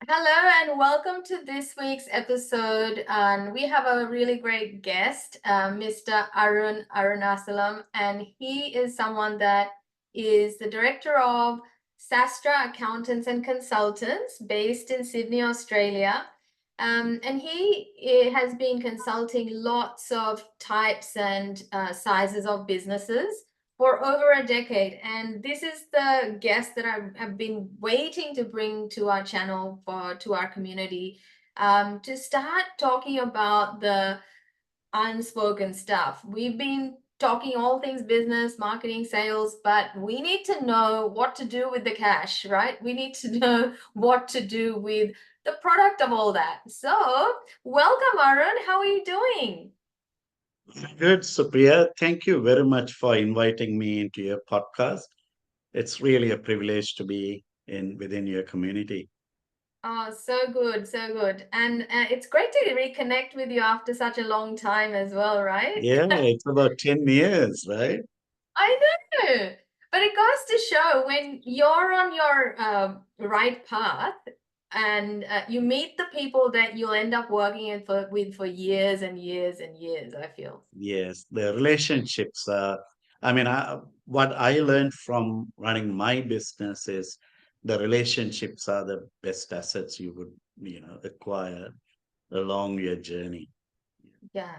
Hello and welcome to this week's episode. And we have a really great guest, Mr. Arunasalam, and he is someone that is the director of Sastra Accountants and Consultants based in Sydney, Australia. And he has been consulting lots of types and sizes of businesses for over a decade. And this is the guest that have been waiting to bring to our channel for to our community to start talking about the unspoken stuff. We've been talking all things business, marketing, sales, but we need to know what to do with the cash, right? We need to know what to do with the product of all that. So, welcome, Arun. How are you doing? Good, Supriya. Thank you very much for inviting me into your podcast. It's really a privilege to be in within your community. Oh, so good, so good. And it's great to reconnect with you after such a long time as well, right? Yeah, it's about 10 years, right? I know. But it goes to show when you're on your right path and you meet the people that you'll end up working with for years and years and years, I feel. Yes, the relationships. What I learned from running my business is the relationships are the best assets you would, acquire along your journey. Yeah.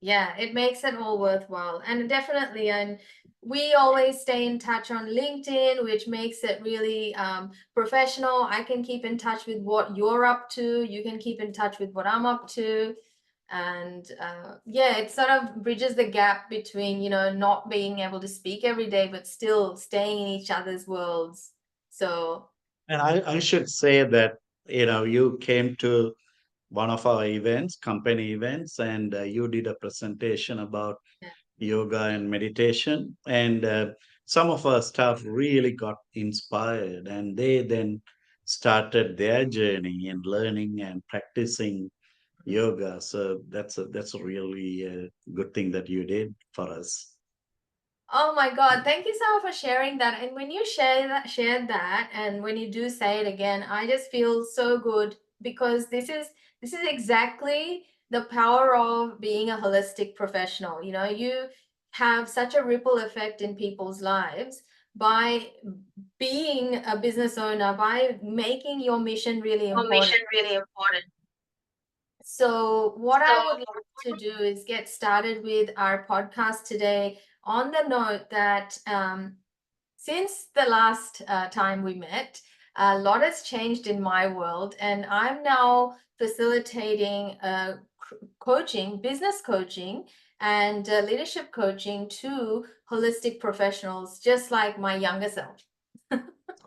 Yeah, it makes it all worthwhile. And definitely, and we always stay in touch on LinkedIn, which makes it really professional. I can keep in touch with what you're up to. You can keep in touch with what I'm up to. And yeah, it sort of bridges the gap between, not being able to speak every day, but still staying in each other's worlds. So, And I should say that, you came to one of our events, company events, and you did a presentation about yeah. yoga and meditation. And some of our staff really got inspired, and they then started their journey in learning and practicing yoga. So that's a really good thing that you did for us. Oh my God, thank you so much for sharing that. And when you shared that, and when you do say it again, I just feel so good because this is exactly the power of being a holistic professional. You have such a ripple effect in people's lives by being a business owner, by making your mission really Your important. mission really important. So, what So I would like to do is get started with our podcast today on the note that since the last time we met, a lot has changed in my world, and I'm now facilitating coaching, business coaching, and leadership coaching to holistic professionals, just like my younger self.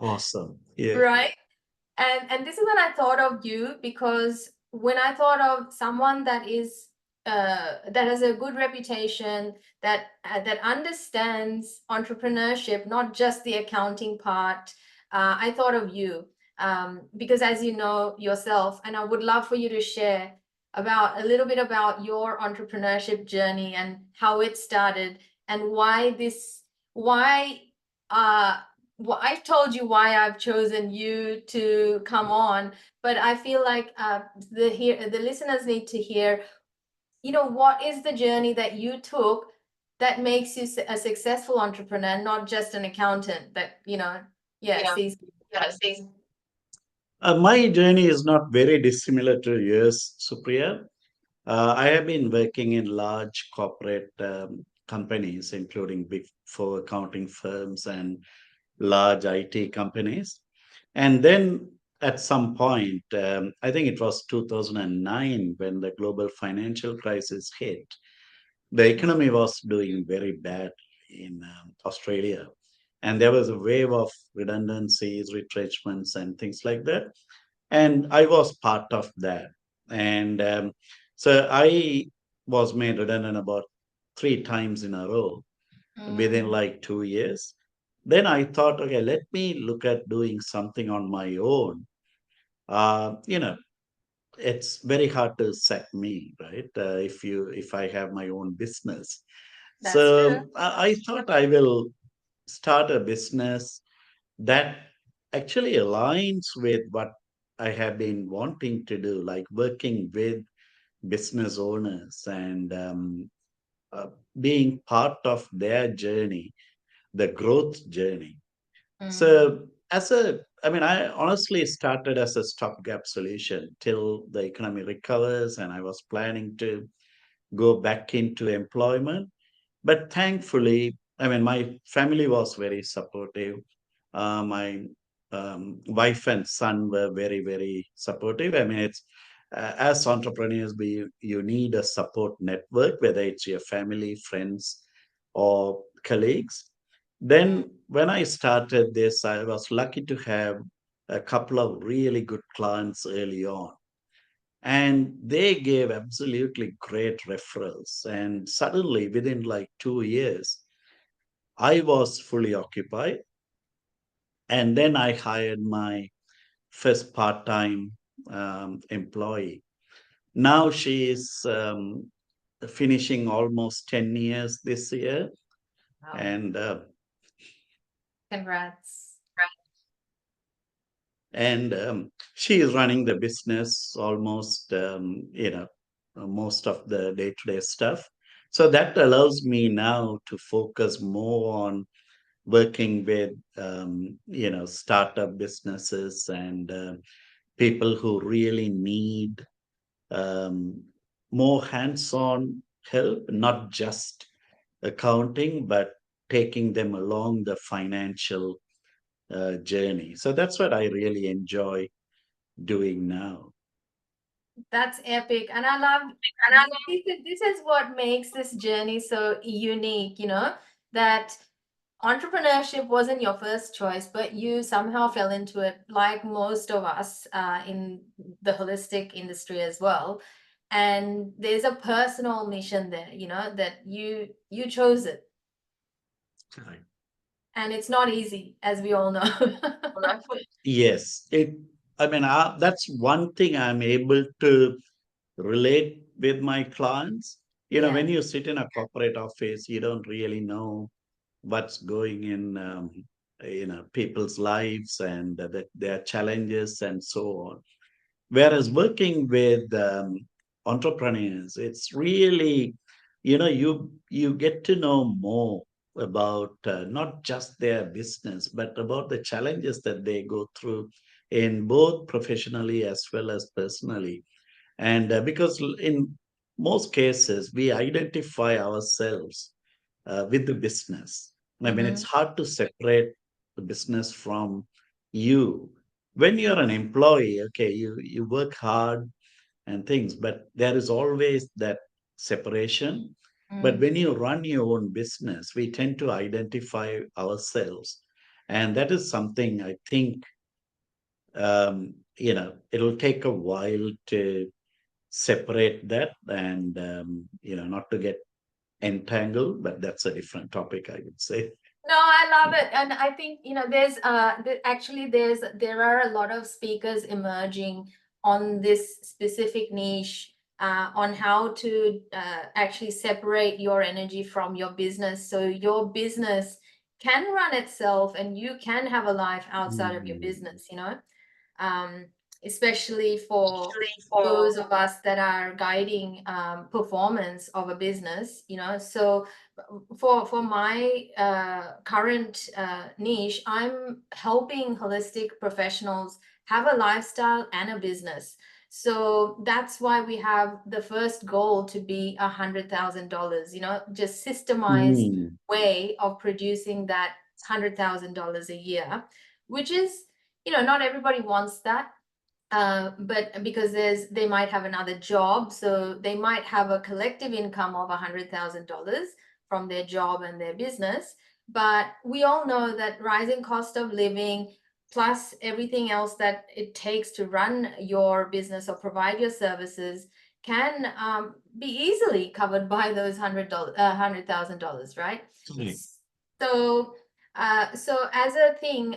awesome. Yeah. Right? And this is when I thought of you because when I thought of someone that is that has a good reputation, that understands entrepreneurship, not just the accounting part, I thought of you because as you know yourself, and I would love for you to share about a little bit about your entrepreneurship journey and how it started and why uh I told you why I've chosen you to come on, but I feel like the listeners need to hear, what is the journey that you took that makes you a successful entrepreneur, not just an accountant that, yeah, Yeah. sees. Yeah. See. My journey is not very dissimilar to yours, Supriya. I have been working in large corporate companies, including big four accounting firms and large IT companies. And then at some point, I think it was 2009 when the global financial crisis hit, the economy was doing very bad in Australia. And there was a wave of redundancies, retrenchments, and things like that. And I was part of that. And so I was made redundant about three times in a row within Mm, like 2 years. Then I thought, okay, let me look at doing something on my own. Uh, you know, it's very hard to sack me, right? If I have my own business. that's true. So I thought I will start a business that actually aligns with what I have been wanting to do, like working with business owners and uh, being part of their journey, the growth journey. Mm, So, I honestly started as a stopgap solution till the economy recovers, and I was planning to go back into employment. But thankfully, my family was very supportive. My wife and son were very, very supportive. It's as entrepreneurs, you need a support network, whether it's your family, friends, or colleagues. mm. Then, when I started this, I was lucky to have a couple of really good clients early on, and they gave absolutely great referrals. And suddenly, within like 2 years, I was fully occupied. And then I hired my first part-time employee. Now she is finishing almost 10 years this year. Wow. And Congrats. she is running the business almost, most of the day-to-day stuff. So that allows me now to focus more on working with, startup businesses and people who really need um, more hands-on help, not just accounting, but taking them along the financial journey. So that's what I really enjoy doing now. That's epic. And I love this is what makes this journey so unique, that entrepreneurship wasn't your first choice, but you somehow fell into it, like most of us in the holistic industry as well. And there's a personal mission there, that you chose it. Right. And it's not easy, as we all know. Yes, that's one thing I'm able to relate with my clients. Yeah. When you sit in a corporate office, you don't really know what's going in, people's lives and their challenges and so on. Whereas working with entrepreneurs, it's really, you get to know more about not just their business, but about the challenges that they go through in both professionally as well as personally. And because in most cases, we identify ourselves with the business. It's Mm-hmm. hard to separate the business from you. When you're an employee, okay, you work hard and things, but there is always that separation. But Mm. when you run your own business, we tend to identify ourselves. And that is something I think, it'll take a while to separate that and, not to get entangled, but that's a different topic, I would say. No, I love it. And I think, there's actually there are a lot of speakers emerging on this specific niche, on how to actually separate your energy from your business, so your business can run itself and you can have a life outside of your Mm. business, um, especially for those of us that are guiding performance of a business, so for my current niche, I'm helping holistic professionals have a lifestyle and a business. So that's why we have the first goal to be $100,000, just systemized Mm. way of producing that $100,000 a year, which is, not everybody wants that, but because they might have another job, so they might have a collective income of $100,000 from their job and their business. But we all know that rising cost of living, plus everything else that it takes to run your business or provide your services, can be easily covered by those $100,000, right? Correct. So so as a thing,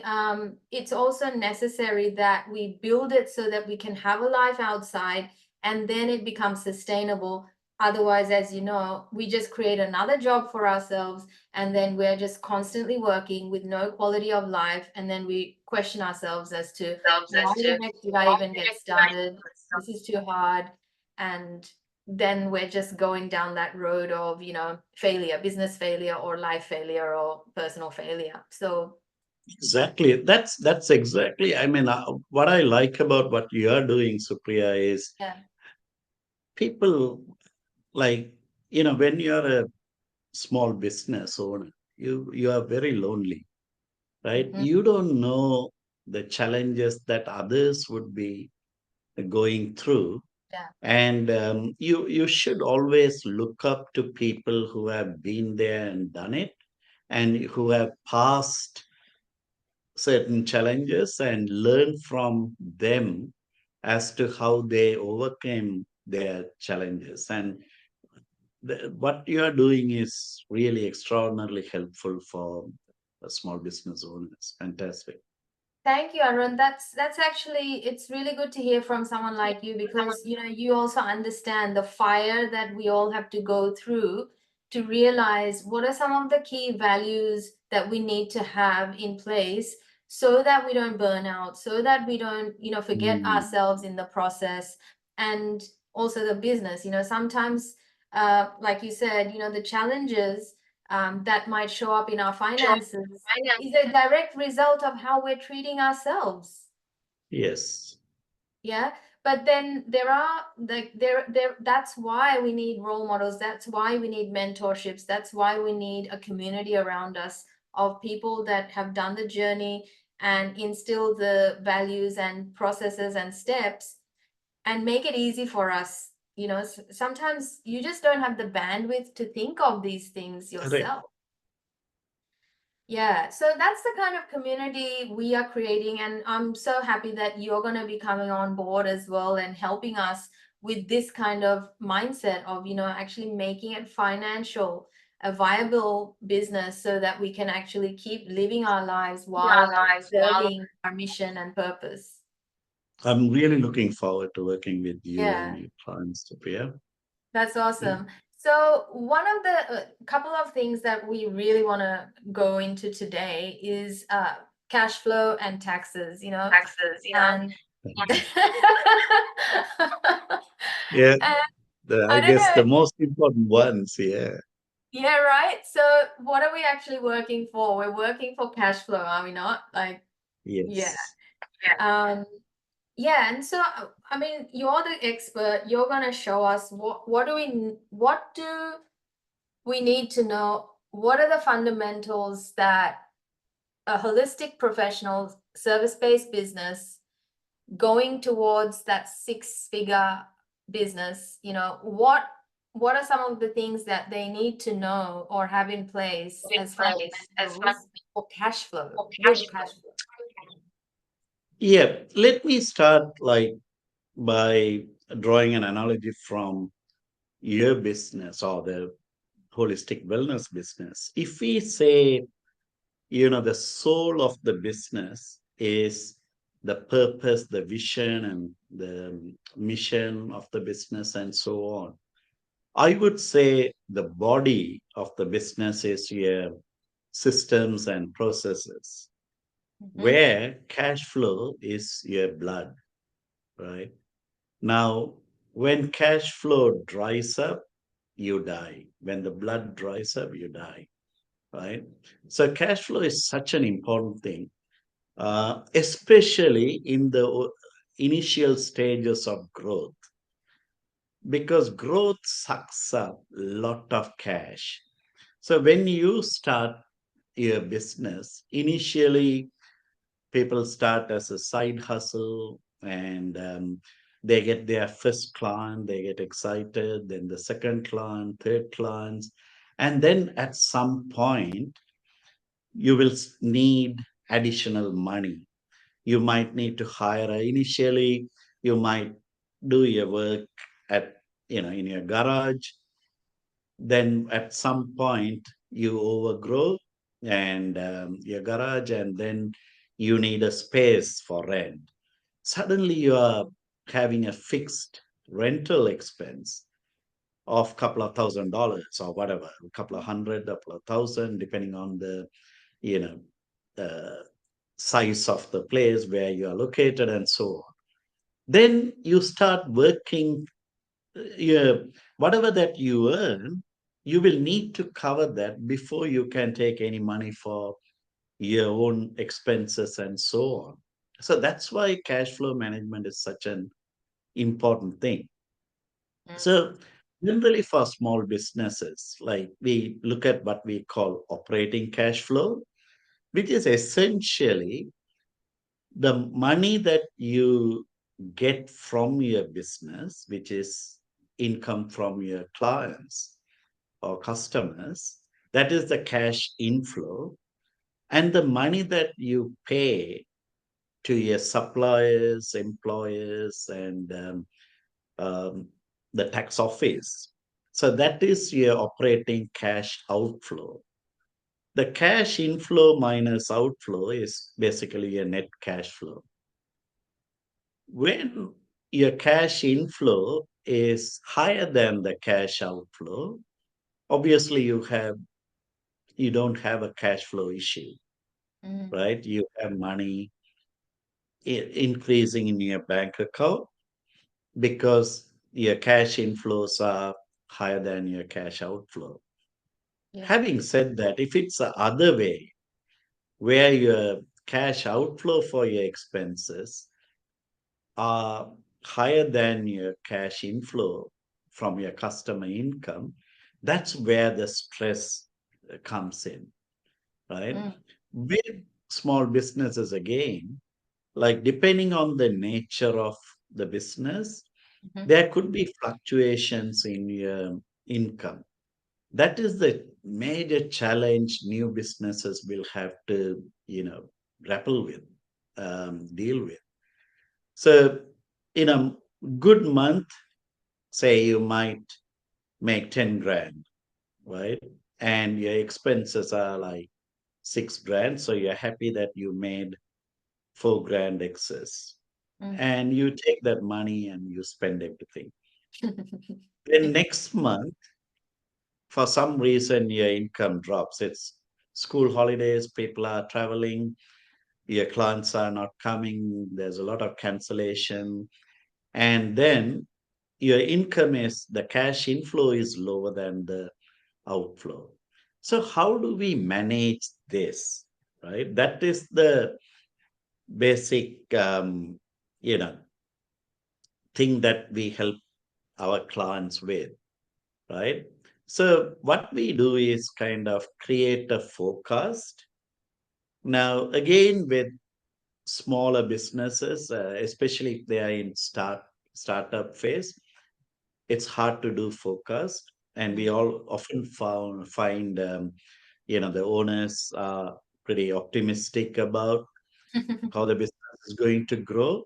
it's also necessary that we build it so that we can have a life outside, and then it becomes sustainable Otherwise, as you know, we just create another job for ourselves, and then we're just constantly working with no quality of life. And then we question ourselves as to why the heck did I even get started? This is too hard. And then we're just going down that road of, failure, business failure, or life failure, or personal failure. So, Exactly. That's exactly. I mean, what I like about what you are doing, Supriya, is yeah. people like when you're a small business owner, you are very lonely, right? Mhm. You don't know the challenges that others would be going through, Yeah. and you should always look up to people who have been there and done it, and who have passed certain challenges and learn from them as to how they overcame their challenges. And what you are doing is really extraordinarily helpful for small business owners. Fantastic. Thank you, Arun. That's actually, it's really good to hear from someone like you, because you also understand the fire that we all have to go through to realize what are some of the key values that we need to have in place so that we don't burn out, so that we don't, forget Mm, ourselves in the process. And also the business, sometimes, like you said, the challenges that might show up in our finances is a direct result of how we're treating ourselves. yes, Yeah. But then there are like there that's why we need role models. That's why we need mentorships. That's why we need a community around us of people that have done the journey and instill the values and processes and steps and make it easy for us. Sometimes you just don't have the bandwidth to think of these things correct. yourself. Yeah, so that's the kind of community we are creating, and I'm so happy that you're going to be coming on board as well and helping us with this kind of mindset of, actually making it financial, a viable business so that we can actually keep living our lives while serving our mission and purpose. I'm really looking forward to working with you and Yeah. your clients, Supriya. That's Yeah. awesome. So, one of the couple of things that we really want to go into today is cash flow and taxes, and Yeah, and I I don't guess know. the most important ones. Yeah. Yeah, right. So, what are we actually working for? We're working for cash flow, are we not? Like, yeah. Yes. Um, yeah, and so I mean, you're the expert. You're gonna show us what do we need to know, what are the fundamentals that a holistic professional service-based business going towards that six-figure business, what are some of the things that they need to know or have in place as fundamentals for cash flow, good cash flow? Yeah. Let me start by drawing an analogy from your business or the holistic wellness business. If we say, the soul of the business is the purpose, the vision, and the mission of the business, and so on, I would say the body of the business is your systems and processes, Mhm. where cash flow is your blood, right? Now, when cash flow dries up, you die. When the blood dries up, you die, right? So, cash flow is such an important thing, especially in the initial stages of growth, because growth sucks up a lot of cash. So, when you start your business, initially people start as a side hustle, and they get their first client, they get excited, then the second client, third clients, and then at some point you will need additional money. You might need to hire initially, you might do your work at in your garage, then at some point you overgrow and your garage, and then you need a space for rent. Suddenly you are having a fixed rental expense, of a couple of $1,000 or whatever, a couple of hundred, a couple of thousand, depending on the, you know, size of the place where you are located and so on. Then you start working, yeah, whatever that you earn, you will need to cover that before you can take any money for your own expenses and so on. So that's why cash flow management is such an important thing. So generally for small businesses, like we look at what we call operating cash flow, which is essentially the money that you get from your business, which is income from your clients or customers, that is the cash inflow, and the money that you pay to your suppliers, employers, and um, the tax office. So that is your operating cash outflow. The cash inflow minus outflow is basically a net cash flow. When your cash inflow is higher than the cash outflow, obviously you don't have a cash flow issue, Mm. right? You have money increasing in your bank account because your cash inflows are higher than your cash outflow. Yeah. Having said that, if it's the other way, where your cash outflow for your expenses are higher than your cash inflow from your customer income, that's where the stress comes in, right? Mm. With small businesses, again, like depending on the nature of the business, Mhm. there could be fluctuations in your income. That is the major challenge new businesses will have to, grapple with, deal with. So, in a good month, say you might make 10 grand, right? And your expenses are like 6 grand. So you're happy that you made 4 grand excess. Mm. And you take that money and you spend everything. Then next month, for some reason, your income drops. It's school holidays, people are traveling, your clients are not coming, there's a lot of cancellation. And then your income is the cash inflow is lower than the outflow. So how do we manage this? Right? That is the basic you know thing that we help our clients with, right? So what we do is kind of create a forecast. Now, again, with smaller businesses, especially if they are in startup phase, it's hard to do forecast, and we all often find the owners are pretty optimistic about how the business is going to grow,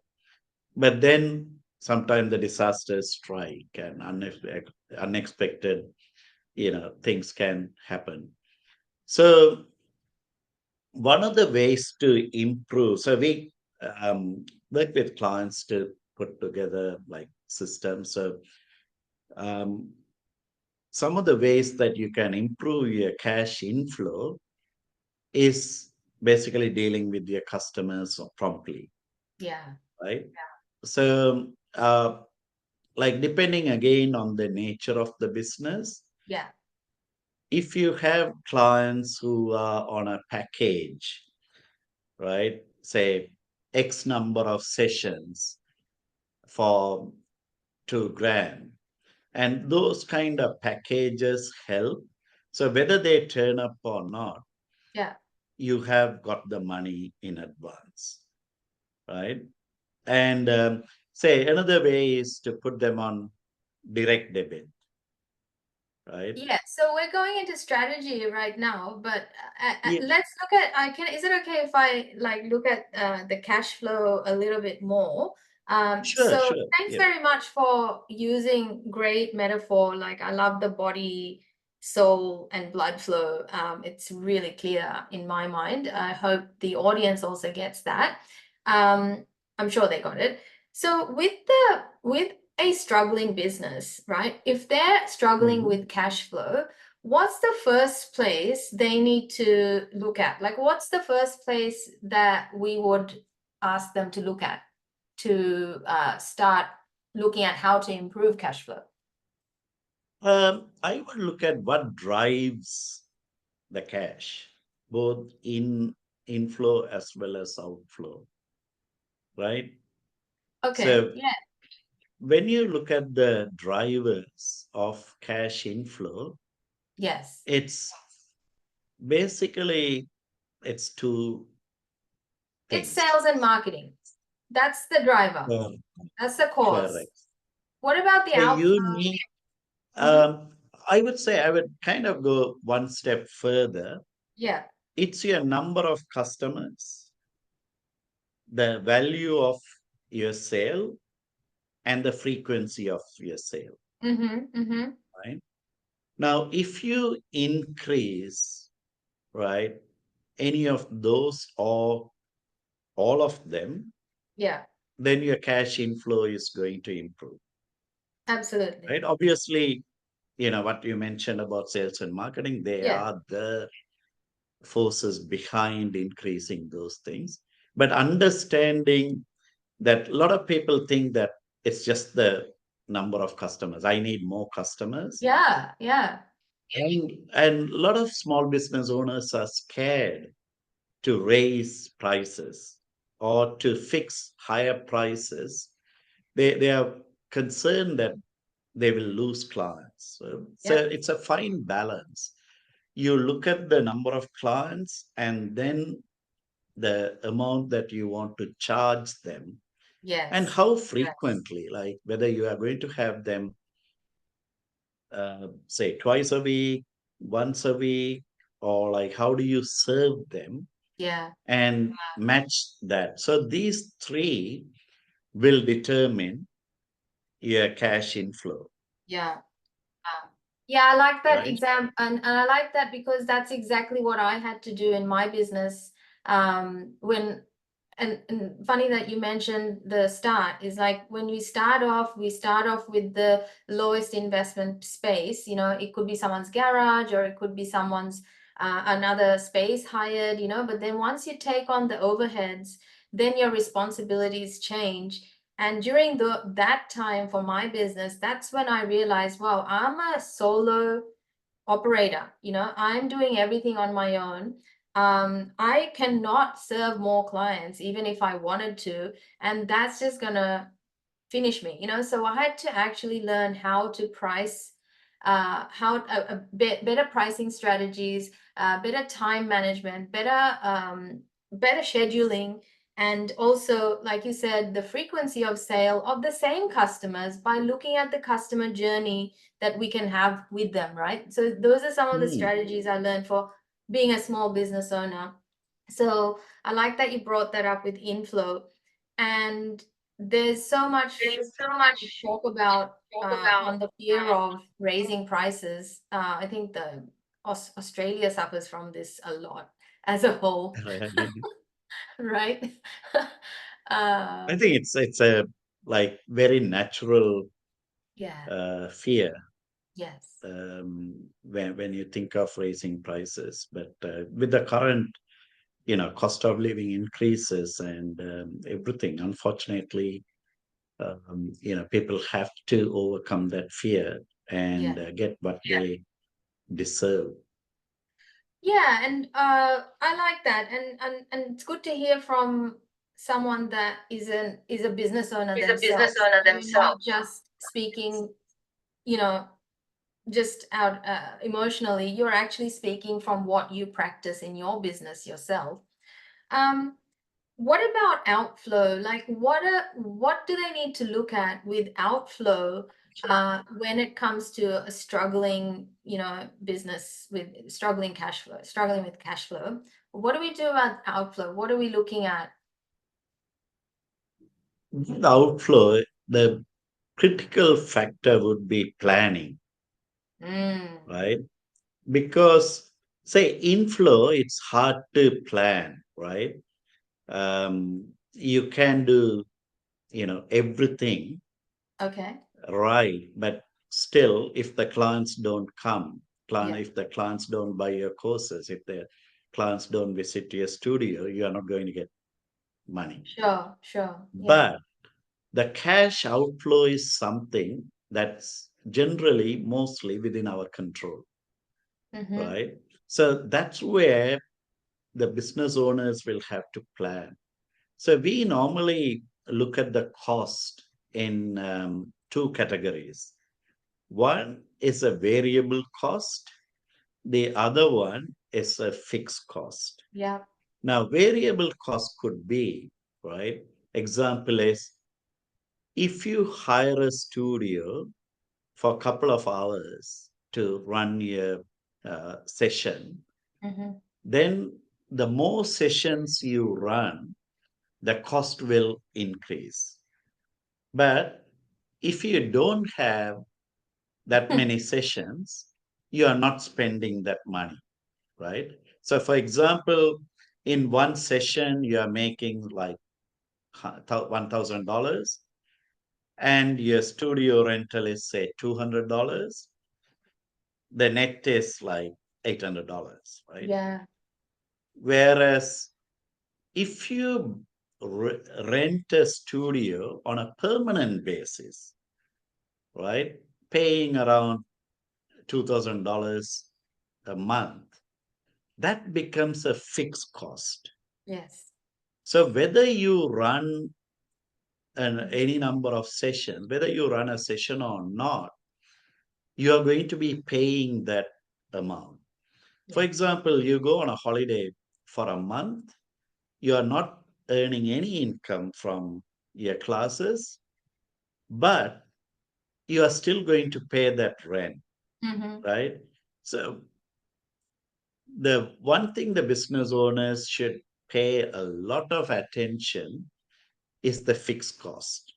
but then sometimes the disasters strike and unexpected things can happen. So one of the ways to improve, so we work with clients to put together like systems. So um, some of the ways that you can improve your cash inflow is basically dealing with your customers promptly, Yeah. right? So, like depending again on the nature of the business, Yeah. if you have clients who are on a package, right? Say X number of sessions for 2 grand, and those kind of packages help. So whether they turn up or not, Yeah. you have got the money in advance, right? And say another way is to put them on direct debit, right? Yeah, so we're going into strategy right now, but Yeah, let's look at. I can. Is it okay if I like look at the cash flow a little bit more? sure, So sure. thanks Yeah, very much for using great metaphor. Like I love the body, soul, and blood flow. It's really clear in my mind. I hope the audience also gets that. Um, I'm sure they got it. So with a struggling business, right? If they're struggling Mhm. with cash flow, what's the first place they need to look at? Like, what's the first place that we would ask them to look at to start looking at how to improve cash flow? I would look at what drives the cash, both in inflow as well as outflow, right? Okay, So yeah, when you look at the drivers of cash inflow, yes. it's basically it's two It's things. sales and marketing. That's the driver. Um, That's the cause. Correct. What about the So you outflow? need, Hmm. I would say I would kind of go one step further. Yeah. It's your number of customers, the value of your sale, and the frequency of your sale, Mm-hmm. Mm-hmm. right? Now, if you increase, right, any of those or all of them, Yeah, then your cash inflow is going to improve, absolutely. right? Obviously, what you mentioned about sales and marketing, they Yeah. are the forces behind increasing those things. But understanding that a lot of people think that it's just the number of customers. I need more customers. Yeah. Yeah. And a lot of small business owners are scared to raise prices or to fix higher prices. They are concerned that they will lose clients. So Yep. it's a fine balance. You look at the number of clients and then the amount that you want to charge them and Yes. how frequently, like whether you are going to have them, say, twice a week, once a week, or like how do you serve them Yeah. and match that. So these three will determine your cash inflow, Yeah. Yeah, I like that right? exam, and I like that because that's exactly what I had to do in my business. When and funny that you mentioned the start is like when we start off with the lowest investment space. You know, it could be someone's garage or it could be someone's another space hired. You know, but then once you take on the overheads, then your responsibilities change, and during that time for my business, that's when I realized, wow, I'm a solo operator. You know, I'm doing everything on my own. I cannot serve more clients even if I wanted to, and that's just gonna finish me, you know. So I had to actually learn how to price, how better pricing strategies, better time management, better scheduling, and also, like you said, the frequency of sale of the same customers by looking at the customer journey that we can have with them, right? So those are some of the Hmm. strategies I learned for being a small business owner. So I like that you brought that up with inflow. And there's so much to talk about on the fear of raising prices. I think the Australia suffers from this a lot as a whole, right? I uh, think it's a like very natural yeah, fear yes, when you think of raising prices. But with the current, cost of living increases and everything, unfortunately, people have to overcome that fear yeah. and get what they deserve. Yeah, and I like that, and it's good to hear from someone that is a business owner themselves. You're not just speaking, you know, just out emotionally. You're actually speaking from what you practice in your business yourself. Um, what about outflow? Like, what do they need to look at with outflow when it comes to a struggling, you know, business with struggling cash flow, struggling with cash flow? What do we do about outflow? What are we looking at? The outflow, the critical factor would be planning, Mm, right? Because say inflow, it's hard to plan, right? You can do, everything, okay. Right. But still, if the clients don't come, Yeah. if the clients don't buy your courses, if the clients don't visit your studio, you are not going to get money. Sure, sure. Yeah. But the cash outflow is something that's generally mostly within our control, Mm-hmm. right? So that's where the business owners will have to plan. So we normally look at the cost in two categories. One is a variable cost, the other one is a fixed cost. Yeah. Now, variable cost could be, right? Example is if you hire a studio for a couple of hours to run your session, Mm-hmm. then the more sessions you run, the cost will increase. But if you don't have that many sessions, you are not spending that money, right? So, for example, in one session, you are making like $1,000 and your studio rental is, say, $200. The net is like $800, right? Yeah. Whereas if you rent a studio on a permanent basis, right, paying around $2,000 a month, that becomes a fixed cost. Yes. So whether you run any number of sessions, whether you run a session or not, you are going to be paying that amount. For Yeah. example, you go on a holiday for a month, you are not earning any income from your classes, but you are still going to pay that rent, Mm-hmm. right? So the one thing the business owners should pay a lot of attention is the fixed cost.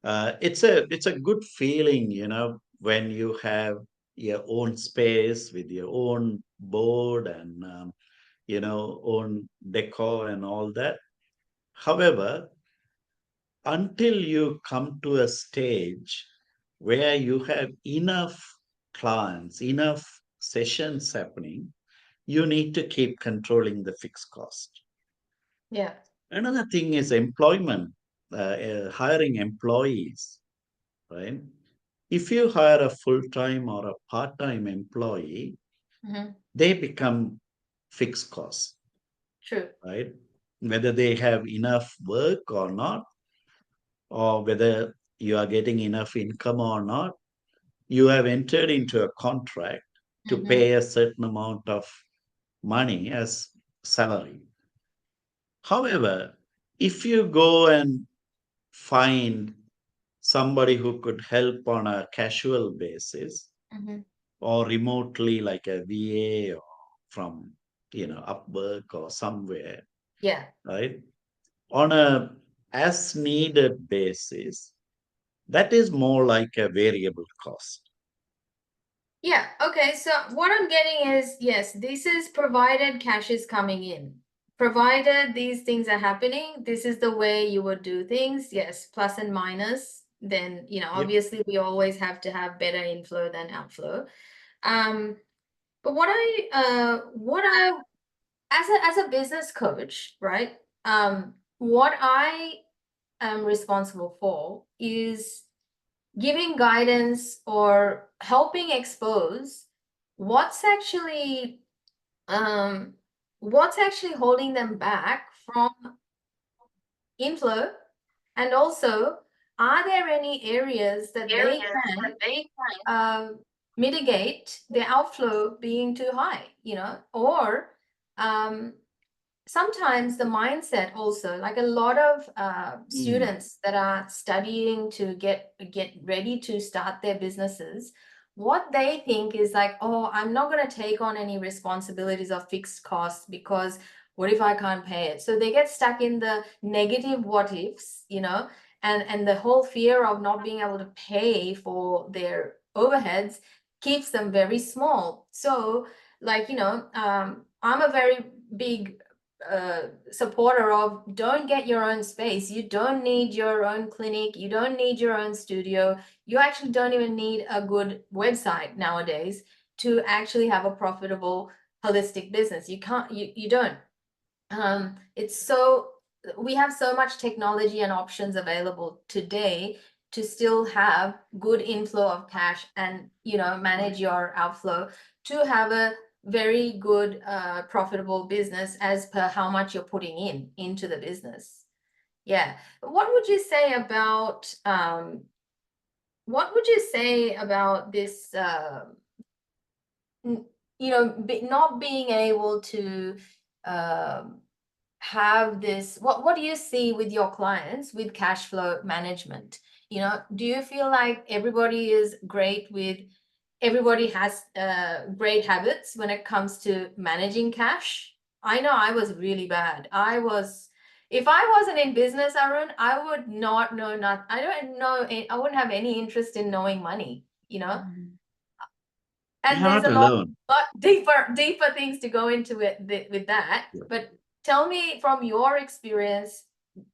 It's a good feeling, when you have your own space with your own board and own decor and all that. However, until you come to a stage where you have enough clients, enough sessions happening, you need to keep controlling the fixed cost. Yeah. Another thing is employment, hiring employees, right? If you hire a full time or a part time employee, Mm-hmm. they become fixed costs, True. right? Whether they have enough work or not, or whether you are getting enough income or not, you have entered into a contract to Mm-hmm. pay a certain amount of money as salary. However, if you go and find somebody who could help on a casual basis Mm-hmm. or remotely like a VA or from Upwork or somewhere, Yeah. right? On a as needed basis, that is more like a variable cost. Yeah. Okay. So what I'm getting is, yes, this is provided cash is coming in. Provided these things are happening, this is the way you would do things. Yes, plus and minus. Then, Yep. obviously we always have to have better inflow than outflow. Um, but what I as a business coach, right? What I am responsible for is giving guidance or helping expose what's actually um what's actually holding them back from inflow, and also are there any areas that they can um, mitigate the outflow being too high, or um, sometimes the mindset also, like a lot of Mm. students that are studying to get ready to start their businesses, what they think is like, oh, I'm not going to take on any responsibilities of fixed costs because what if I can't pay it? So they get stuck in the negative what ifs, and the whole fear of not being able to pay for their overheads keeps them very small. So, like, I'm a very big supporter of don't get your own space. You don't need your own clinic. You don't need your own studio. You actually don't even need a good website nowadays to actually have a profitable holistic business. You can't, you don't. It's so, we have so much technology and options available today to still have good inflow of cash and, you know, manage your outflow to have a very good profitable business as per how much you're putting into the business. Yeah. What would you say about this you know, not being able to um have this, what do you see with your clients with cash flow management? You know, do you feel like everybody has great habits when it comes to managing cash? I know I was really bad. If I wasn't in business, Arun, I would not know, not I don't know, I wouldn't have any interest in knowing money, you know. You're And there's not a lot, alone. deeper things to go into it with that. Yeah. But tell me from your experience,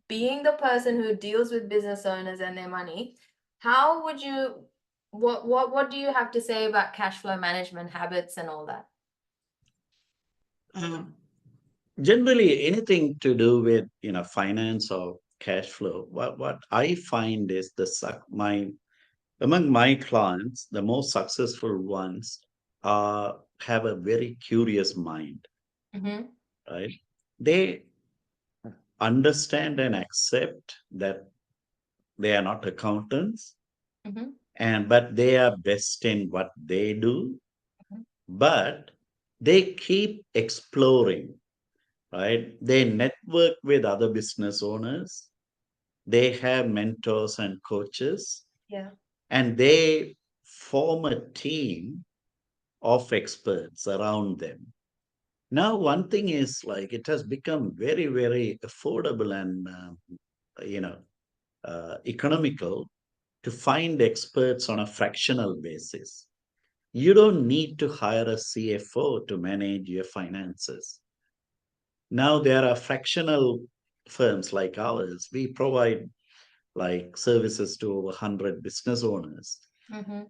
being the person who deals with business owners and their money, how would you, what do you have to say about cash flow management habits and all that? Um, Generally, anything to do with finance or cash flow. What I find is my among my clients, the most successful ones have a very curious mind, Mm-hmm. right? They understand and accept that they are not accountants, Mm-hmm. and but they are best in what they do, but they keep exploring, right? They network with other business owners, they have mentors and coaches, Yeah. and they form a team of experts around them. Now, one thing is like it has become very, very affordable and you know economical to find experts on a fractional basis. You don't need to hire a CFO to manage your finances. Now there are fractional firms like ours. We provide like services to over 100 business owners. Mm-hmm.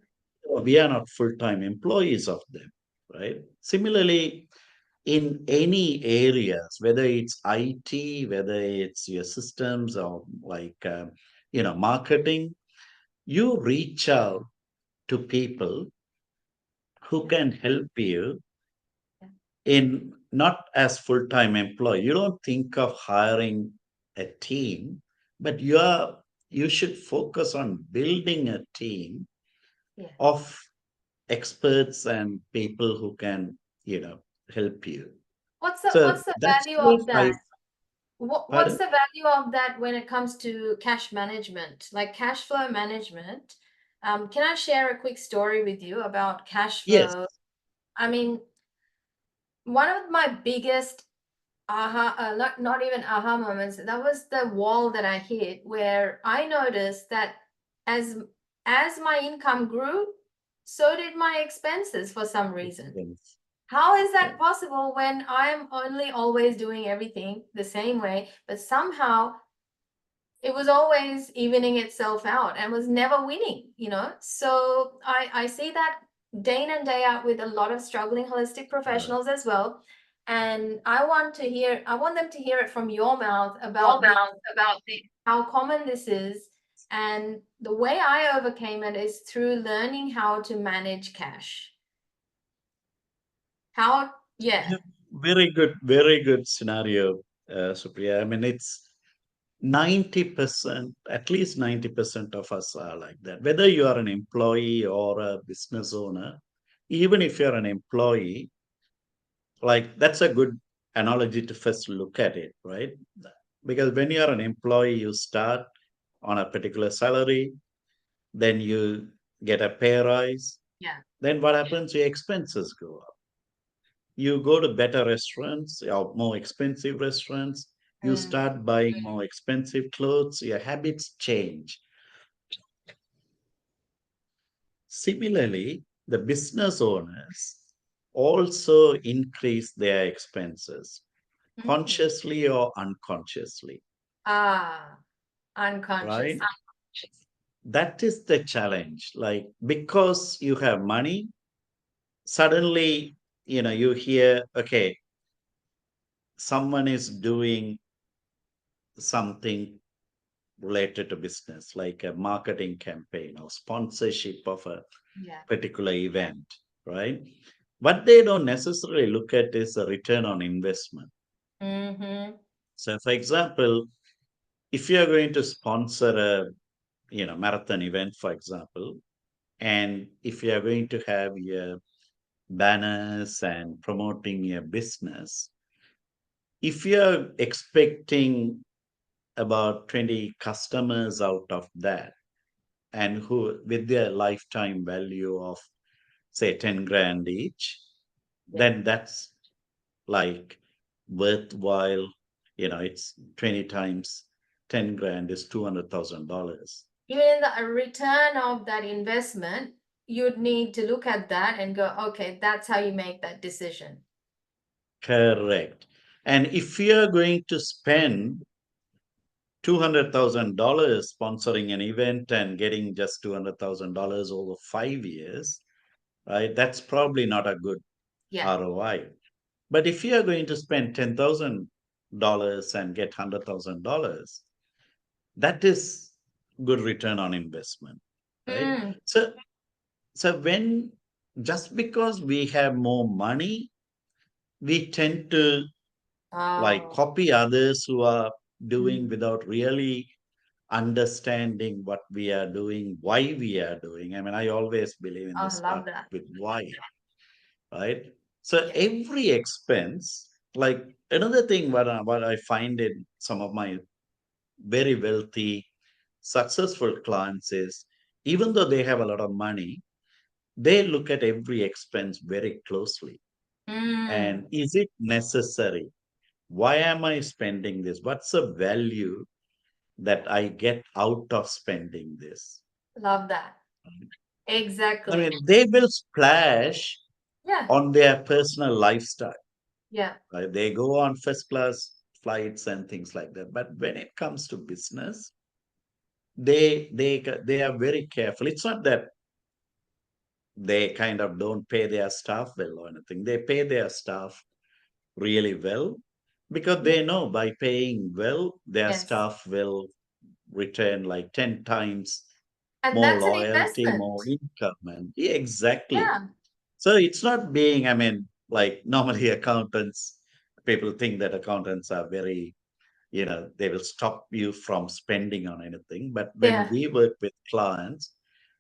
We are not full-time employees of them, right? Similarly, in any areas, whether it's IT, whether it's your systems or like marketing, you reach out to people who Yeah. can help you Yeah. in not as full-time employee. You don't think of hiring a team, but you should focus on building a team Yeah. of experts and people who can help you. So What's the that's value what of I that? What's pardon. the value of that when it comes to cash management, like cash flow management? Can I share a quick story with you about cash Yes. flow? I mean, one of my biggest not even aha moments, that was the wall that I hit where I noticed that as my income grew, so did my expenses for some reason. Yes. How is Yeah. that possible when I'm only always doing everything the same way, but somehow it was always evening itself out and was never winning, you know? So I see that day in and day out with a lot of struggling holistic Right. professionals as well. And I want them to hear it from your mouth Your about the mouth about the how common this is. And the way I overcame it is through learning how to manage cash. How, yeah. Yeah, very good scenario, Supriya. I mean, it's 90%, at least 90% of us are like that. Whether you are an employee or a business owner, even if you're an employee, like that's a good analogy to first look at it, right? Because when you're an employee, you start on a particular salary, then you get a pay rise. Yeah. Then what happens? Your expenses go up. You go to better restaurants or more expensive restaurants. You Mm. start buying more expensive clothes. Your habits change. Similarly, the business owners also increase their expenses. Mm. consciously or unconsciously, Ah, unconscious. right? That is the challenge. Like, because you have money, suddenly, you hear, okay, someone is doing something related to business, like a marketing campaign or sponsorship of a Yeah. particular event, right? What they don't necessarily look at is a return on investment. Mm-hmm. So, for example, if you are going to sponsor a marathon event, for example, and if you are going to have your banners and promoting your business, if you are expecting about 20 customers out of that, and who with their lifetime value of say 10 grand each, Yeah. then that's like worthwhile. It's 20 times 10 grand is $200,000. Even in the return of that investment, you'd need to look at that and go, okay, that's how you make that decision. Correct. And if you're going to spend $200,000 sponsoring an event and getting just $200,000 over 5 years, right? That's probably not a good Yeah. ROI. But if you are going to spend $10,000 and get $100,000, that is good return on investment, right? Mm. So when just because we have more money, we tend to like Oh, copy others who are doing mm. without really understanding what we are doing, why we are doing. I mean, I always believe in Oh, the start love that. with why, right? So Yeah. every expense, like another thing what I find in some of my very wealthy, successful clients is even though they have a lot of money, they look at every expense very closely. And Mm. is it necessary? Why am I spending this? What's the value that I get out of spending this? Love that. I Exactly. mean, they will splash Yeah. on their personal lifestyle. Yeah. Right? They go on first class flights and things like that. But when it comes to business, they are very careful. It's not that they kind of don't pay their staff well or anything. They pay their staff really well because Yeah. they know by paying well, their Yes. staff will return like 10 times And more that's an loyalty, more investment. income. And yeah, exactly. Yeah. So it's not being, I mean, like normally accountants, people think that accountants are very, they will stop you from spending on anything. But when Yeah. we work with clients,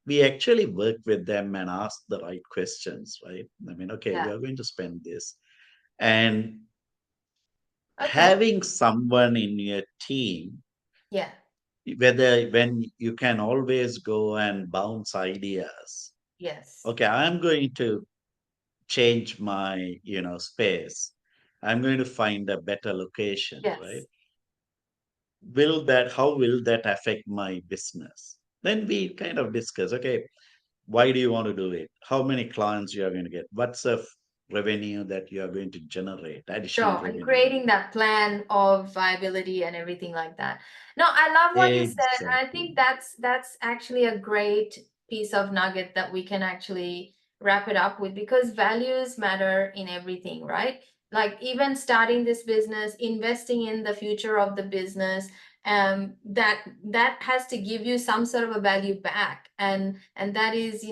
we actually work with them and ask the right questions, right? I mean, okay, Yeah. you're going to spend this. And Okay. having someone in your team, Yeah. whether when you can always go and bounce ideas. Yes. Okay, I'm going to change my, space. I'm going to find a better location, right? Yes. How will that affect my business? Then we kind of discuss, okay, why do you want to do it? How many clients you are going to get? What's the revenue that you are going to generate, additional Sure, and revenue? creating that plan of viability and everything like that. No, I love what you said. I Exactly. think that's actually a great piece of nugget that we can actually wrap it up with because values matter in everything, right? Like even starting this business, investing in the future of the business, that has to give you some sort of a value back. And that is,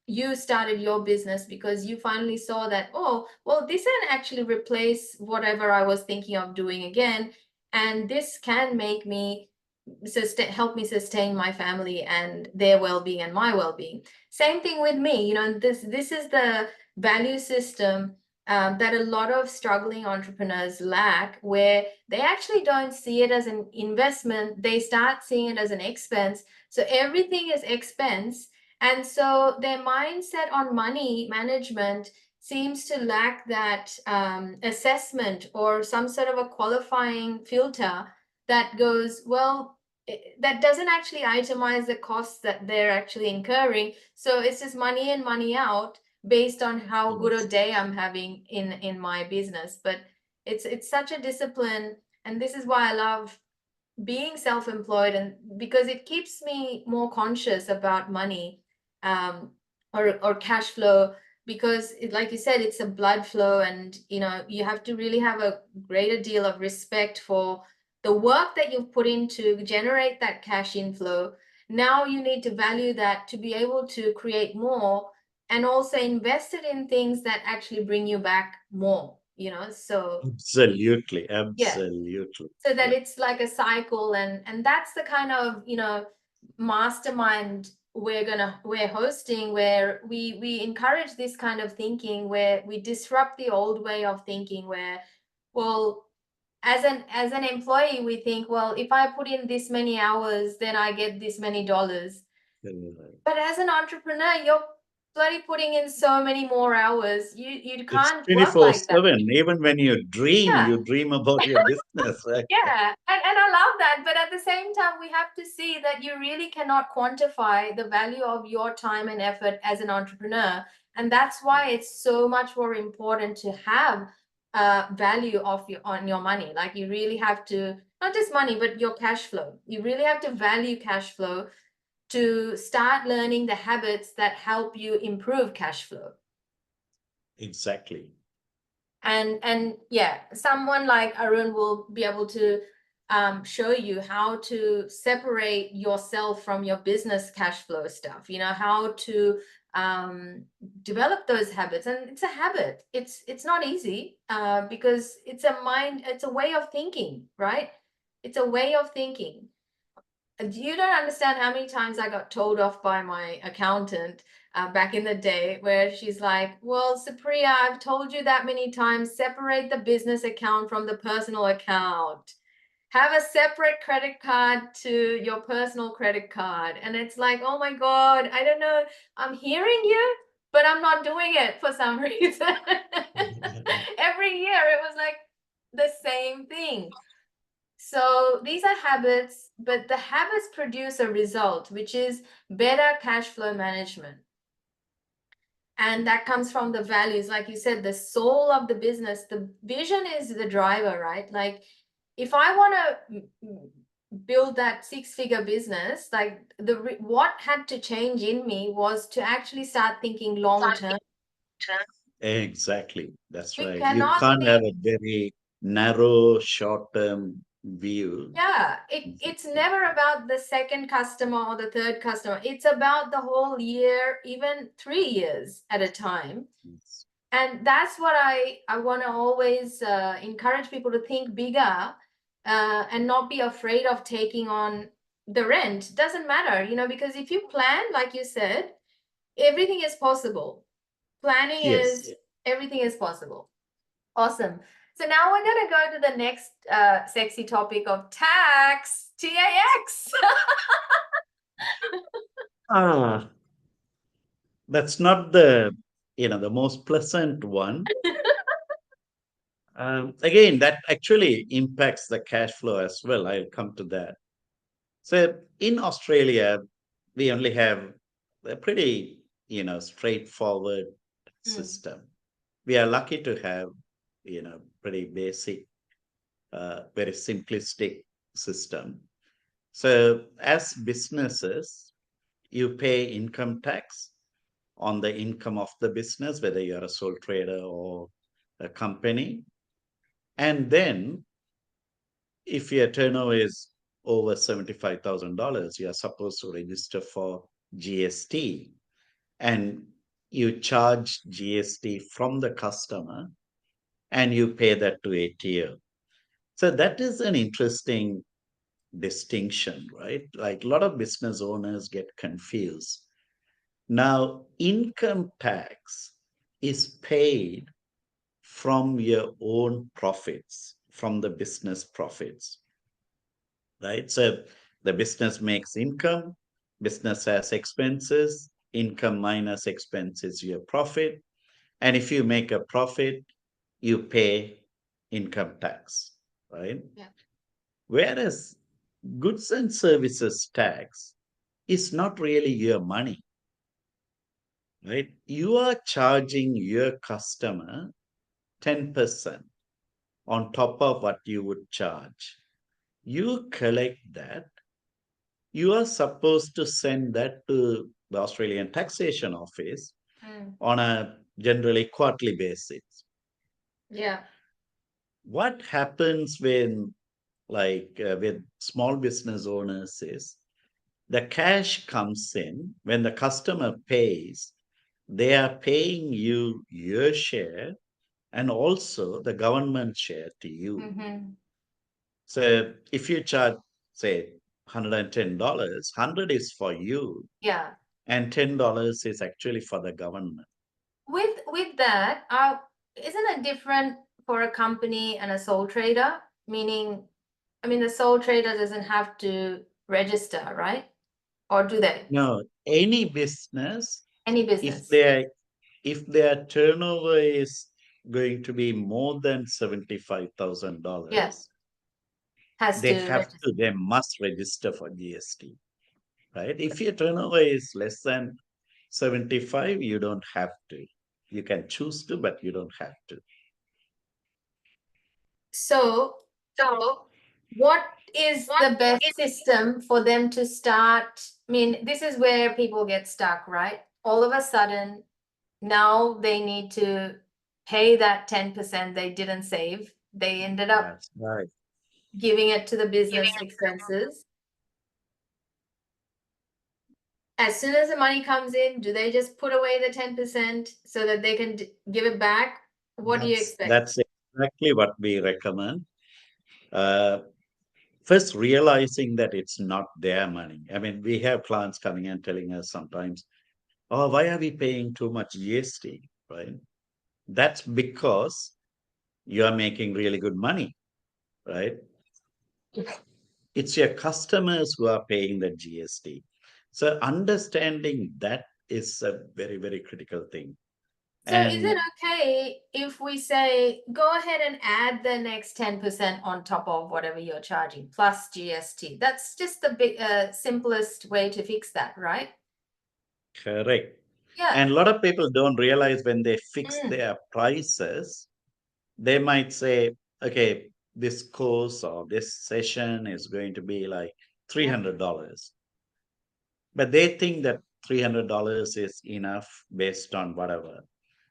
you started your business because you finally saw that, oh, well, this can actually replace whatever I was thinking of doing again. And this can make me help me sustain my family and their well-being and my well-being. Same thing with me. This is the value system that a lot of struggling entrepreneurs lack, where they actually don't see it as an investment. They start seeing it as an expense. So everything is expense. And so their mindset on money management seems to lack that assessment or some sort of a qualifying filter that goes, well, that doesn't actually itemize the costs that they're actually incurring. So it's just money in, money out based on how good a Yes. day I'm having in my business. But It's such a discipline, and this is why I love being self-employed, and because it keeps me more conscious about money, um or cash flow, because like you said, it's a blood flow, and you have to really have a greater deal of respect for the work that you've put in to generate that cash inflow. Now you need to value that to be able to create more, and also invest it in things that actually bring you back more, so Absolutely, yeah, absolutely. so that Yeah. it's like a cycle, and that's the kind of mastermind we're hosting, where we encourage this kind of thinking, where we disrupt the old way of thinking, where, well, as an employee, we think, well, if I put in this many hours, then I get this many dollars. But as an entrepreneur, you're bloody putting in so many more hours. You It's can't work like that. 24/7. Even when Yeah. you dream about your business, right? Yeah, and I love that. But at the same time, we have to see that you really cannot quantify the value of your time and effort as an entrepreneur. And that's why it's so much more important to have value of your money. Like, you really have to, not just money, but your cash flow. You really have to value cash flow to start learning the habits that help you improve cash flow. Exactly. And yeah, someone like Arun will be able to show you how to separate yourself from your business cash flow stuff, how to um, develop those habits. And it's a habit. It's not easy, because it's a way of thinking, right? It's a way of thinking. You don't understand how many times I got told off by my accountant back in the day, where she's like, well, Supriya, I've told you that many times, separate the business account from the personal account. Have a separate credit card to your personal credit card. And it's like, oh my God, I don't know. I'm hearing you, but I'm not doing it for some reason. Every year it was like the same thing. So these are habits, but the habits produce a result, which is better cash flow management. And that comes from the values. Like you said, the soul of the business, the vision is the driver, right? Like, if I want to build that six-figure business, like, what had to change in me was to actually start thinking long term. Exactly. That's We right. You cannot can't have think. a very narrow, short-term view. Yeah, it's never about the second customer or the third customer. It's about the whole year, even 3 years at a time. And that's what I want to always encourage people to think bigger, and not be afraid of taking on the rent. Doesn't matter, because if you plan, like you said, everything is possible. Planning Yes. is, everything is possible. Awesome. So now we're going to go to the next sexy topic of tax, TAX. Ah, that's not the most pleasant one. Again, that actually impacts the cash flow as well. I'll come to that. So in Australia, we only have a pretty, straightforward Mm, system. We are lucky to have, pretty basic, very simplistic system. So as businesses, you pay income tax on the income of the business, whether you're a sole trader or a company. And then if your turnover is over $75,000, you are supposed to register for GST, and you charge GST from the customer and you pay that to ATO. So that is an interesting distinction, right? Like, a lot of business owners get confused. Now, income tax is paid from your own profits, from the business profits, right? So the business makes income, business has expenses, income minus expenses your profit. And if you make a profit, you pay income tax, right? yeah. Whereas goods and services tax is not really your money, right? You are charging your customer 10%. on top of what you would charge. You collect that, you are supposed to send that to the Australian Taxation Office Mm. on a generally quarterly basis. Yeah. What happens when, with small business owners, is the cash comes in when the customer pays, they are paying you your share and also the government share to you. Mm-hmm. So if you charge, say, $110, 100 is for you, Yeah. and $10 is actually for the government. With that, isn't it different for a company and a sole trader? Meaning, I mean, the sole trader doesn't have to register, right? Or do they? No, any business, Any if business. their if their turnover is going to be more than Yeah, $75,000, has they to have register. to, they must register for GST, right? If your turnover is less than 75, you don't have to. You can choose to, but you don't have to. So, So, what is what the best is system for them to start? I mean, this is where people get stuck, right? All of a sudden, now they need to pay that 10% they didn't save. They ended up That's right. giving it to the Giving business it expenses. As soon as the money comes in, do they just put away the 10% so that they can give it back? What do you expect? that's exactly what we recommend. Uh, First, realizing that it's not their money. I mean, we have clients coming and telling us sometimes, "Oh, why are we paying too much GST?" Right? That's because you are making really good money, right? It's your customers who are paying the GST. So understanding that is a very, very critical thing. So is it And okay if we say go ahead and add the next 10% on top of whatever you're charging plus GST? That's just the big simplest way to fix that, right? correct. Yeah. And a lot of people don't realize when they fix Mm. their prices, they might say, okay, this course or this session is going to be like Yeah. $300. But they think that $300 is enough based on whatever.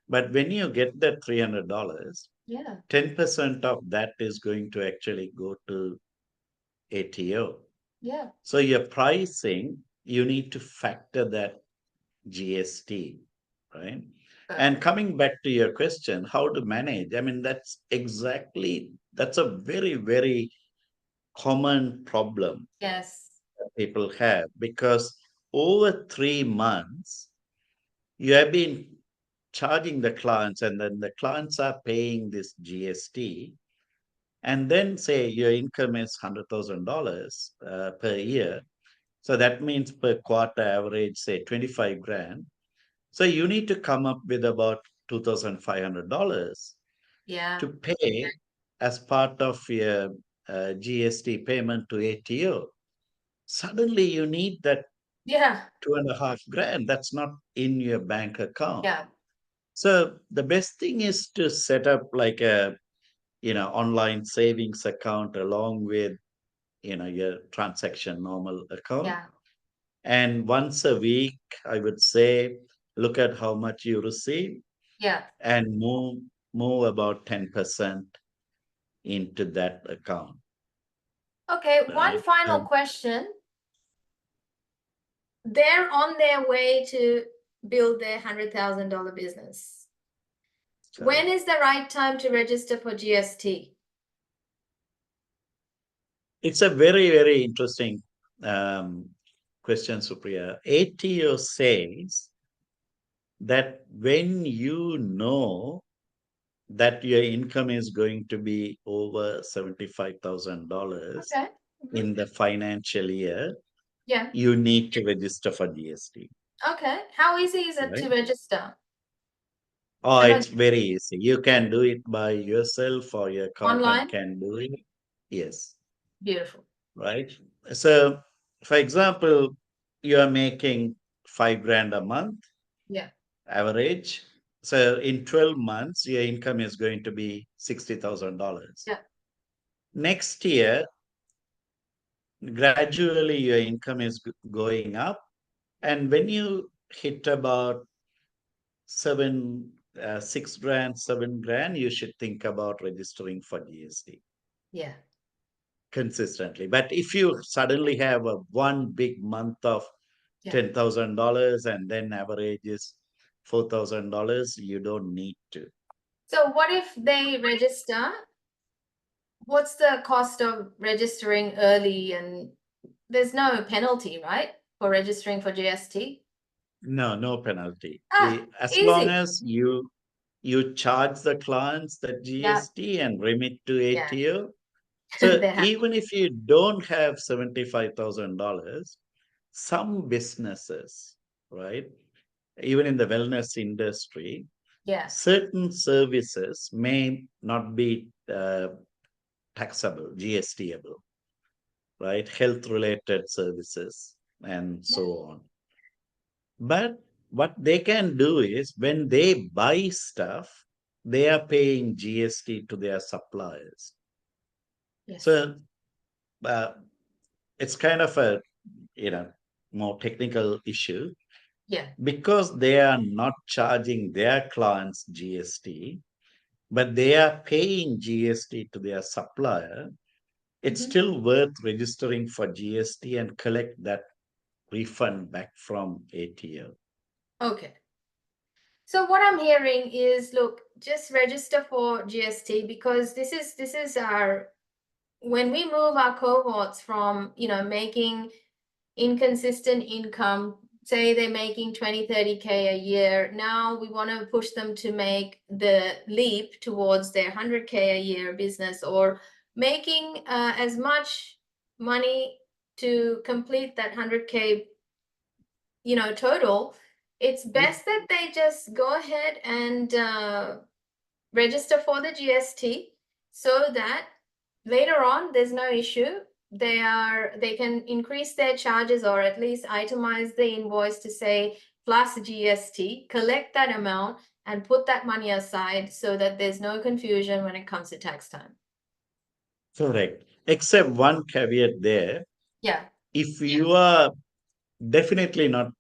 But when you get that $300, Yeah. 10% of that is going to actually go to ATO. Yeah. So your pricing, you need to factor that GST, right? And Perfect. coming back to your question, how to manage? I mean, that's a very, very common problem Yes. that people have because over 3 months, you have been charging the clients, and then the clients are paying this GST. And then say your income is $100,000 per year. So that means per quarter average, say 25 grand. So you need to come up with about $2,500 Yeah. to pay as part of your GST payment to ATO. Suddenly you need that Yeah. 2.5 grand. That's not in your bank account. Yeah. So the best thing is to set up like a online savings account along with your transaction normal account. Yeah. And once a week, I would say, look at how much you receive Yeah. and move about 10% into that account, Okay, one right? final question. They're on their way to build their $100,000 business. When Correct. is the right time to register for GST? It's a very, very interesting um, question, Supriya. ATO says that when you know that your income is going to be over $75,000 Okay. Mhm. in the financial year, Yeah. you need to register for GST, Okay. How easy is it right? to register? Oh, I know it's very easy. You can do it by yourself or your accountant online. can do it. Yes, Beautiful. right? So, for example, you are making 5 grand a month Yeah. average. So in 12 months, your income is going to be $60,000. Yeah. Next year, gradually your income is going up. And when you hit about 6 grand, 7 grand, you should think about registering for GST Yeah. consistently. But if you suddenly have a one big month of Yeah. $10,000 and then average is $4,000, you don't need to. So what if they register? What's the cost of registering early? And there's no penalty, right? For registering for GST? No, no penalty. Ah, As long easy. as you charge the clients the Yeah. GST and remit to Yeah. ATO. So They have. even if you don't have $75,000, some businesses, right, even in the wellness industry, Yeah. certain services may not be taxable, GSTable, right? Health related services and Yeah. so on. But what they can do is when they buy stuff, they are paying GST to their suppliers. Yes. So uh, it's kind of a you know more technical issue Yeah. because they are not charging their clients GST, but they are paying GST to their supplier. It's Mhm. still worth registering for GST and collect that refund back from ATO. Okay. So what I'm hearing is, look, just register for GST because this is our when we move our cohorts from, making inconsistent income, say they're making 20, 30K a year. Now we want to push them to make the leap towards their 100K a year business, or making as much money to complete that 100K, total. It's Yeah. best that they just go ahead and register for the GST so that later on there's no issue. They can increase their charges or at least itemize the invoice to say plus GST, collect that amount and put that money aside so that there's no confusion when it comes to tax time. Correct. Except one caveat there. Yeah. If you are definitely not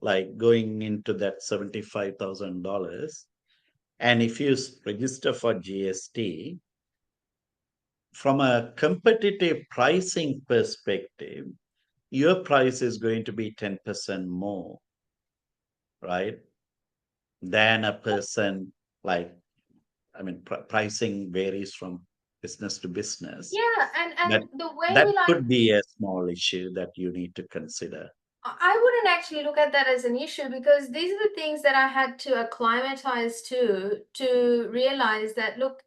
like going into that $75,000, and if you register for GST, from a competitive pricing perspective, your price is going to be 10% more, right? Than a person like, I mean, pricing varies from business to business, Yeah, and but the way that we like, could be a small issue that you need to consider. I wouldn't actually look at that as an issue because these are the things that I had to acclimatize to realize that, look,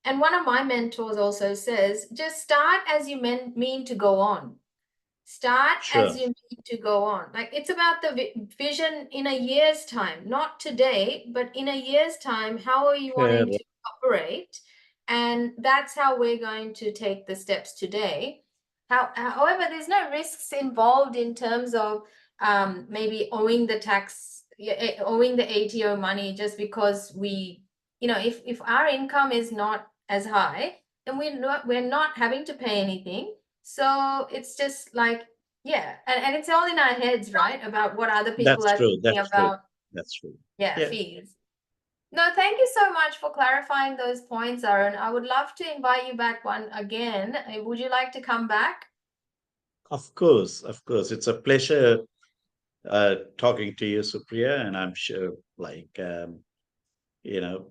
and one of my mentors also says, just start as you mean to go on. Start as Sure. you need to go on. Like it's about the vision in a year's time, not today, but in a year's time. How are you wanting Correct. to operate? And that's how we're going to take the steps today. However, there's no risks involved in terms of maybe owing the tax, owing the ATO money just because if our income is not as high, then we're not having to pay anything. So it's just like, yeah, and it's all in our heads, right? About what other people That's are true. thinking That's true. about, That's true. yeah, Yeah, fees. No, thank you so much for clarifying those points, Arun. I would love to invite you back one again. Would you like to come back? of course. Of course. It's a pleasure talking to you, Supriya, and I'm sure like you know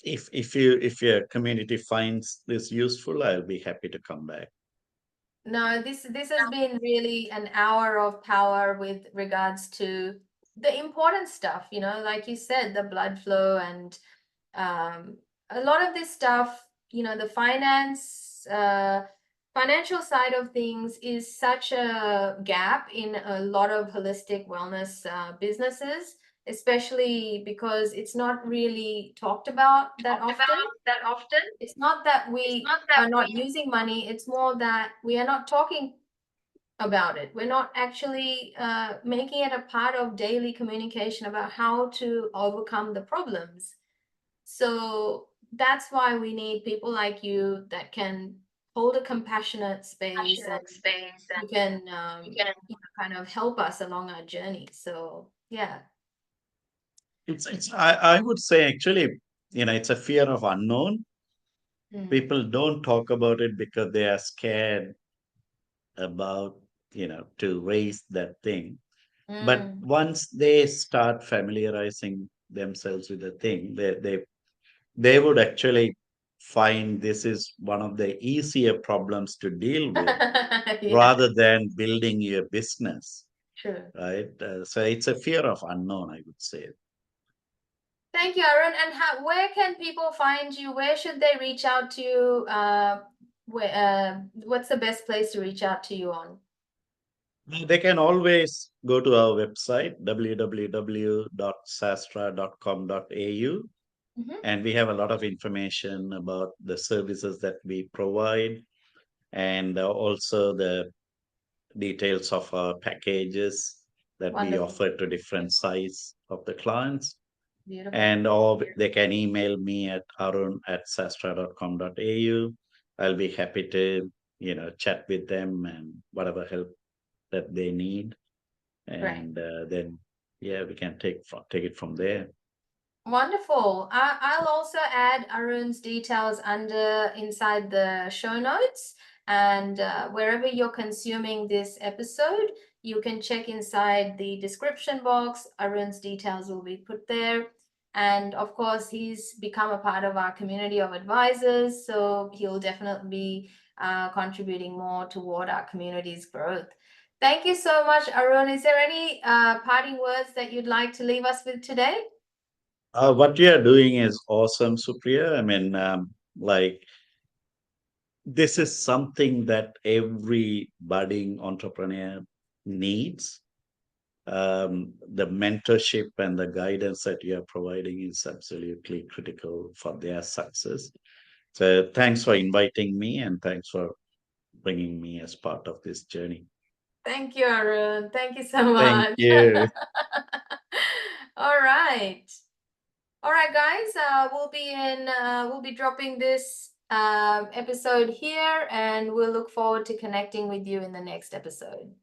if your community finds this useful, I'll be happy to come back. No, this has been really an hour of power with regards to the important stuff, like you said, the blood flow and um, a lot of this stuff, the financial side of things is such a gap in a lot of holistic wellness businesses, especially because it's not really talked about that Talked often. about that often. It's not that It's we not that are not we using money, it's more that we are not talking about it. We're not actually making it a part of daily communication about how to overcome the problems. So that's why we need people like you that can hold a compassionate space, and you can kind of help us along our journey. So yeah. I would say actually, it's a fear of unknown. Mm. People don't talk about it because they are scared about, to raise that thing. But Mm. once they start familiarizing themselves with the thing, they would actually find this is one of the easier problems to deal with Yeah, rather than building your business, true. right? So it's a fear of unknown, I would say. Thank you, Arun. And where can people find you? Where should they reach out to you? What's the best place to reach out to you on? They can always go to our website, www.sastra.com.au, Mhm. and we have a lot of information about the services that we provide, and also the details of our packages that we Wonderful. offer to different size of the clients. Beautiful. And or they can email me at arun@sastra.com.au. I'll be happy to, chat with them and whatever help that they need. Great. And then, yeah, we can take it from there. Wonderful. I'll also add Arun's details under inside the show notes. And wherever you're consuming this episode, you can check inside the description box. Arun's details will be put there. And of course, he's become a part of our community of advisors. So he'll definitely be contributing more toward our community's growth. Thank you so much, Arun. Is there any parting words that you'd like to leave us with today? What you are doing is awesome, Supriya. I mean, like, this is something that every budding entrepreneur needs. The mentorship and the guidance that you are providing is absolutely critical for their success. So, thanks for inviting me, and thanks for bringing me as part of this journey. Thank you, Arun. Thank you so Thank much. you. All right. All right, guys. We'll be dropping this episode here, and we'll look forward to connecting with you in the next episode.